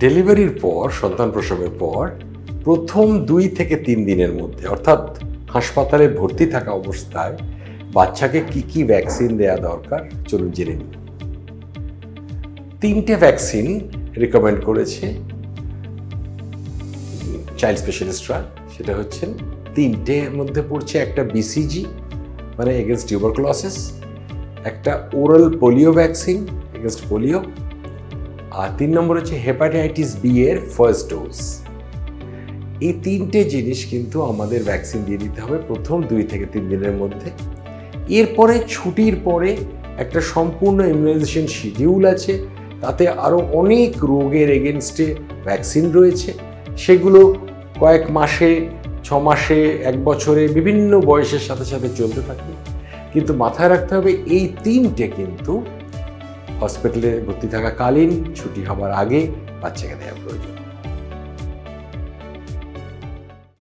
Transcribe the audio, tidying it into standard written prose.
ডেলিভারির পর, সন্তান প্রসবের পর প্রথম 2 থেকে 3 দিনের মধ্যে, অর্থাৎ হাসপাতালে ভর্তি থাকা অবস্থায় বাচ্চাকে কি কি ভ্যাকসিন দেওয়া দরকার চলুন জেনে নিই। 3টে ভ্যাকসিন রিকমেন্ড করেছে চাইল্ড স্পেশালিস্টরা। সেটা হচ্ছে 3টের মধ্যে পড়ছে একটা BCG মানে এগেনস্ট টিউবারকুলোসিস, একটা oral polio vaccine against polio, আর 3 নম্বর হচ্ছে হেপাটাইটিস বি এর ফার্স্ট ডোজ। এই 3টে জিনিস কিন্তু আমাদের ভ্যাকসিন দিয়ে দিতে হবে প্রথম 2 থেকে 3 দিনের মধ্যে। এরপরে ছুটির পরে একটা সম্পূর্ণ ইমিউনাইজেশন শিডিউল আছে, তাতে আরও অনেক রোগের এগেনস্টে ভ্যাকসিন রয়েছে, সেগুলো কয়েক মাসে, 6 মাসে, 1 বছরে বিভিন্ন বয়সের সাথে সাথে চলতে থাকবে। কিন্তু মাথায় রাখতে হবে এই 3টে কিন্তু হসপিটালে ভর্তি থাকাকালীন, ছুটি হবার আগে বাচ্চাকে দেওয়া প্রয়োজন।